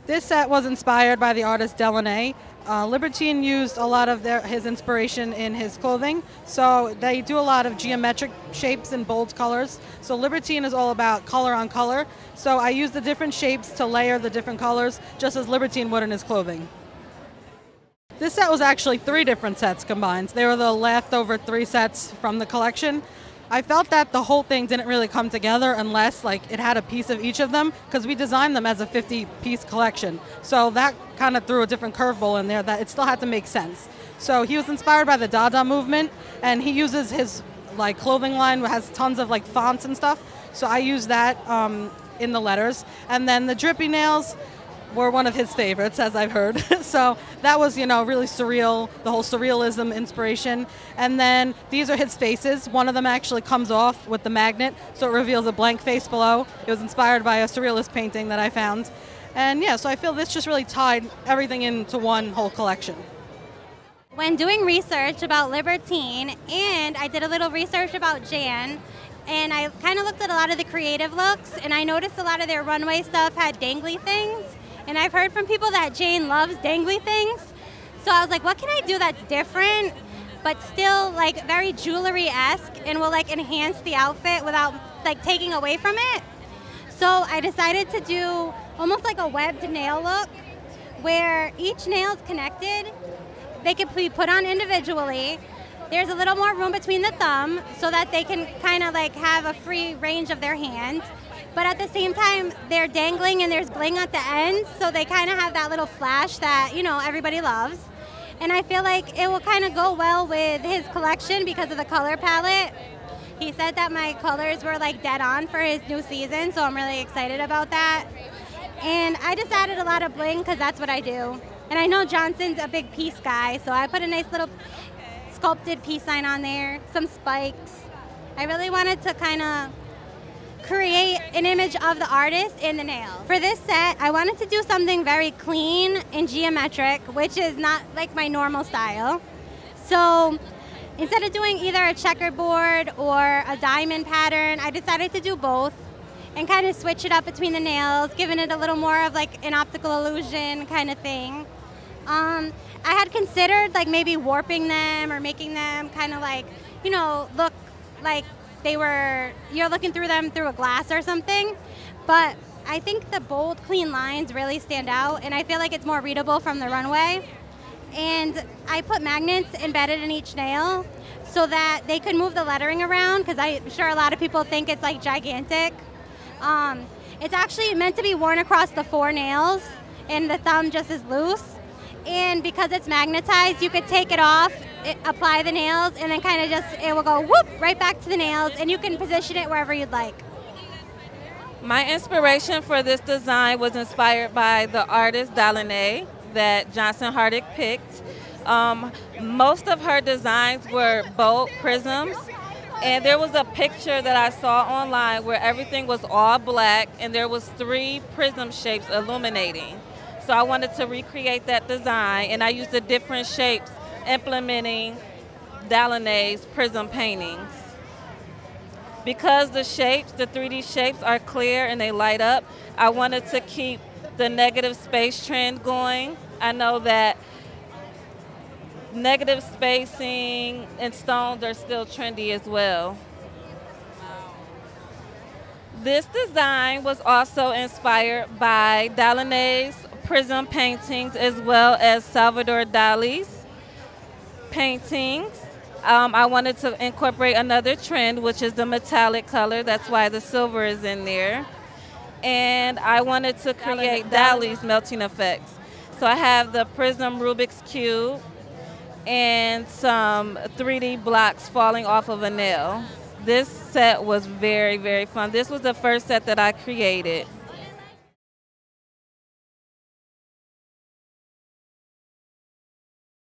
This set was inspired by the artist Delaunay. Libertine used a lot of his inspiration in his clothing, so they do a lot of geometric shapes and bold colors. So Libertine is all about color on color, so I use the different shapes to layer the different colors, just as Libertine would in his clothing. This set was actually 3 different sets combined. They were the leftover 3 sets from the collection. I felt that the whole thing didn't really come together unless it had a piece of each of them, because we designed them as a 50-piece collection. So that kind of threw a different curveball in there that it still had to make sense. So he was inspired by the Dada movement, and he uses his clothing line that has tons of fonts and stuff. So I use that in the letters. And then the drippy nails were one of his favorites, as I've heard. So that was, really surreal, the whole surrealism inspiration. And then these are his faces. One of them actually comes off with the magnet, so it reveals a blank face below. It was inspired by a surrealist painting that I found. And yeah, so I feel this just really tied everything into one whole collection. When doing research about Libertine, and I did a little research about Jan, and I kind of looked at a lot of the creative looks, and I noticed a lot of their runway stuff had dangly things. And I've heard from people that Jane loves dangly things. So I was like, what can I do that's different, but still very jewelry-esque and will enhance the outfit without taking away from it? So I decided to do almost like a webbed nail look where each nail is connected. They can be put on individually. There's a little more room between the thumb so that they can kind of have a free range of their hand. But at the same time, they're dangling and there's bling at the ends, so they kind of have that little flash that, everybody loves. And I feel like it will kind of go well with his collection because of the color palette. He said that my colors were dead on for his new season, so I'm really excited about that. And I just added a lot of bling because that's what I do. And I know Johnson's a big peace guy, so I put a nice little sculpted peace sign on there, some spikes. I really wanted to kind of create an image of the artist in the nail. For this set, I wanted to do something very clean and geometric, which is not my normal style. So instead of doing either a checkerboard or a diamond pattern, I decided to do both and kind of switch it up between the nails, giving it a little more of an optical illusion kind of thing. I had considered maybe warping them or making them kind of look like you're looking through them through a glass or something, but I think the bold, clean lines really stand out, and I feel like it's more readable from the runway. And I put magnets embedded in each nail so that they could move the lettering around, because I'm sure a lot of people think it's gigantic. It's actually meant to be worn across the 4 nails, and the thumb just is loose. And because it's magnetized, you could take it off, apply the nails, and then kind of it will go whoop right back to the nails, and you can position it wherever you'd like. My inspiration for this design was inspired by the artist Delaunay that Johnson Hartig picked. Most of her designs were bold prisms, and there was a picture that I saw online where everything was all black and there was 3 prism shapes illuminating. So I wanted to recreate that design, and I used the different shapes implementing Delaunay's prism paintings. Because the shapes, the 3D shapes are clear and they light up, I wanted to keep the negative space trend going. I know that negative spacing and stones are still trendy as well. This design was also inspired by Delaunay's prism paintings as well as Salvador Dali's paintings. I wanted to incorporate another trend, which is the metallic color. That's why the silver is in there. And I wanted to create Dali's melting effects. So I have the prism Rubik's Cube and some 3D blocks falling off of a nail. This set was very, very fun. This was the first set that I created.